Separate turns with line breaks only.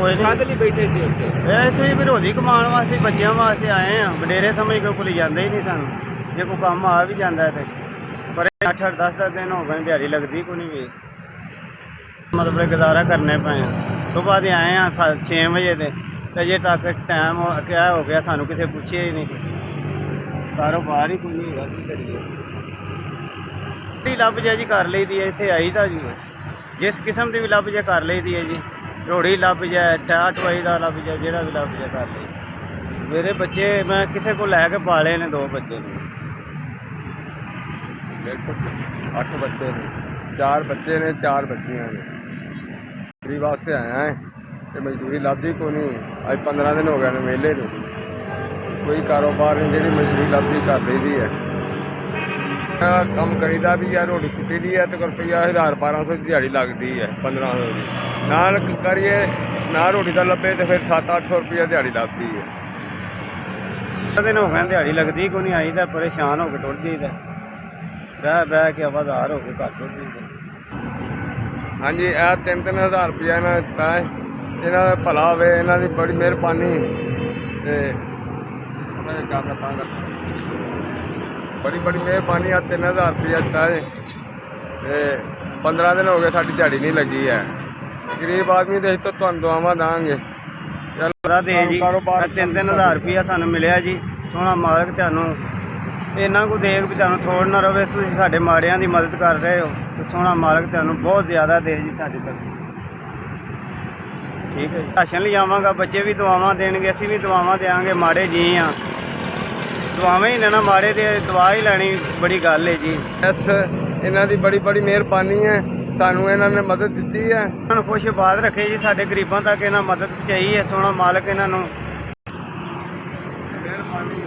ਕੋਈ ਨਹੀਂ।
ਕਾਹਦੇ ਲਈ ਬੈਠੇ ਸੀ ਉੱਥੇ?
ਇਹ ਇੱਥੇ ਹੀ ਵਿਰੋਧੀ ਕਮਾਉਣ ਵਾਸਤੇ, ਬੱਚਿਆਂ ਵਾਸਤੇ ਆਏ ਆ। ਵਡੇਰੇ ਸਮਝ ਕੇ ਕੋਈ ਜਾਂਦੇ ਹੀ ਨਹੀਂ ਸਾਨੂੰ। ਜੇ ਕੋਈ ਕੰਮ ਆ ਵੀ ਜਾਂਦਾ ਤੇ ਪਰ 8-10 ਦਿਨ ਹੋ ਗਏ ਦਿਹਾੜੀ ਲੱਗਦੀ ਕੋਈ ਨਹੀਂ ਵੀ, ਮਤਲਬ ਗੁਜ਼ਾਰਾ ਕਰਨੇ ਪਏ ਆ। ਸੁਬਾਹ ਦੇ ਆਏ ਆ 6 ਵਜੇ ਤੇ ਅਜੇ ਤੱਕ ਟਾਈਮ ਕਿਆ ਹੋ ਗਿਆ, ਸਾਨੂੰ ਕਿਸੇ ਪੁੱਛਿਆ ਹੀ ਨਹੀਂ। ਕਾਰੋਬਾਰ ਹੀ ਕੋਈ ਨਹੀਂ ਹੈਗਾ, ਕੀ ਕਰੀਏ। ਲੱਭ ਜਾ ਜੀ ਕਰ ਲਈ ਦੀ ਹੈ, ਇੱਥੇ ਆਈ ਤਾਂ ਜੀ ਜਿਸ ਕਿਸਮ ਦੀ ਵੀ ਲੱਭ ਜਾ ਕਰ ਲਈ ਦੀ ਹੈ ਜੀ। ਰੋੜੀ ਲੱਭ ਜਾ, ਟਾਟਵਾਈ ਦਾ ਲੱਭ ਜਾ, ਜਿਹੜਾ ਵੀ ਲੱਭ ਜਾ ਕਰ ਲਈ। ਮੇਰੇ ਬੱਚੇ ਮੈਂ ਕਿਸੇ ਕੋਲ ਲੈ ਕੇ ਪਾਲੇ ਨੇ, 2 ਬੱਚੇ ਨੇ।
ਮੇਰੇ ਕੋਲ 8 ਬੱਚੇ ਨੇ, 4 ਬੱਚੇ ਨੇ, 4 ਬੱਚੀਆਂ ਨੇ। ਨੌਕਰੀ ਵਾਸਤੇ ਆਇਆ ਹੈ ਤੇ ਮਜ਼ਦੂਰੀ ਲੱਭਦੀ ਕੋਈ ਨਹੀਂ। ਅੱਜ 15 ਦਿਨ ਹੋ ਗਏ ਨੇ ਵਿਹਲੇ ਨੂੰ, ਕੋਈ ਕਾਰੋਬਾਰ ਨਹੀਂ। ਜਿਹੜੀ ਮਜ਼ਦੂਰੀ ਲੱਭਦੀ ਕਰ ਲਈਦੀ ਹੈ। ਕੰਮ ਕਰੀਦਾ ਵੀ ਹੈ, ਰੋਟੀ ਕੁੱਟੀ ਦੀ ਹੈ ਤੇ ਰੁਪਈਆ 1000-1200 ਦਿਹਾੜੀ ਲੱਗਦੀ ਹੈ, 1500 ਦੀ। ਨਾਲ ਕਰੀਏ ਨਾ ਰੋਟੀ ਦਾ ਲੱਭੇ ਤੇ ਫਿਰ 700-800 ਰੁਪਈਆ ਦਿਹਾੜੀ ਲੱਗਦੀ ਹੈ।
ਦਿਨ ਹੋ ਗਏ ਦਿਹਾੜੀ ਲੱਗਦੀ ਕੋਈ ਨਹੀਂ। ਆਈ ਤਾਂ ਪਰੇਸ਼ਾਨ ਹੋ ਕੇ ਟੁੱਟ ਜਾਈਦਾ, ਬਹਿ ਕੇ ਆਵਾਜ਼ਾਰ ਹੋ ਕੇ ਘਰ ਟੁੱਟ ਜਾਈਦਾ।
ਹਾਂਜੀ, ਇਹ 3-3000 ਰੁਪਈਆ ਇਹਨਾਂ ਦਿੱਤਾ ਹੈ। ਇਹਨਾਂ ਦਾ ਭਲਾ ਹੋਵੇ, ਇਹਨਾਂ ਦੀ ਬੜੀ ਮਿਹਰਬਾਨੀ ਤੇ ਬੜੀ ਮਿਹਰਬਾਨੀ। ਆ 3000 ਰੁਪਈਆ ਦਿੱਤਾ ਹੈ ਤੇ 15 ਦਿਨ ਹੋ ਗਏ ਸਾਡੀ ਦਿਹਾੜੀ ਨਹੀਂ ਲੱਗੀ ਹੈ। ਗਰੀਬ ਆਦਮੀ ਦੇ ਤੋਂ ਤੁਹਾਨੂੰ ਦੁਆਵਾਂ ਦਾਂਗੇ।
ਚਲੋ ਦੇ ਜੀ, 3-3000 ਰੁਪਈਆ ਸਾਨੂੰ ਮਿਲਿਆ ਜੀ। ਸੋਹਣਾ ਮਾਲਕ ਤੁਹਾਨੂੰ ਇਹਨਾਂ ਕੁ ਦੇਖ ਵੀ ਤੁਹਾਨੂੰ ਥੋੜ੍ਹ ਨਾ ਰਵੇ। ਤੁਸੀਂ ਸਾਡੇ ਮਾੜਿਆਂ ਦੀ ਮਦਦ ਕਰ ਰਹੇ ਹੋ ਤੇ ਸੋਹਣਾ ਮਾਲਕ ਤੁਹਾਨੂੰ ਬਹੁਤ ਜ਼ਿਆਦਾ ਦੇ ਜੀ ਸਾਡੇ ਤੱਕ। ਠੀਕ ਹੈ ਜੀ, ਰਾਸ਼ਨ ਲਿਜਾਵਾਂਗਾ, ਬੱਚੇ ਵੀ ਦੁਆਵਾਂ ਦੇਣਗੇ, ਅਸੀਂ ਵੀ ਦੁਆਵਾਂ ਦੇਵਾਂਗੇ। ਮਾੜੇ ਜੀ ਆ, ਦੁਆਵਾਂ ਹੀ ਲੈਣਾ, ਮਾੜੇ ਦੇ ਦੁਆ ਹੀ ਲੈਣੀ ਬੜੀ ਗੱਲ ਹੈ ਜੀ।
ਬਸ ਇਹਨਾਂ ਦੀ ਬੜੀ ਮਿਹਰਬਾਨੀ ਹੈ, ਸਾਨੂੰ ਇਹਨਾਂ ਨੇ ਮਦਦ ਦਿੱਤੀ ਹੈ।
ਇਹਨਾਂ ਨੂੰ ਖੁਸ਼ ਆਬਾਦ ਰੱਖੇ ਜੀ, ਸਾਡੇ ਗਰੀਬਾਂ ਤੱਕ ਇਹਨਾਂ ਮਦਦ ਪਹੁੰਚਾਈ ਹੈ। ਸੋਹਣਾ ਮਾਲਕ ਇਹਨਾਂ ਨੂੰ
ਮਿਹਰਬਾਨੀ।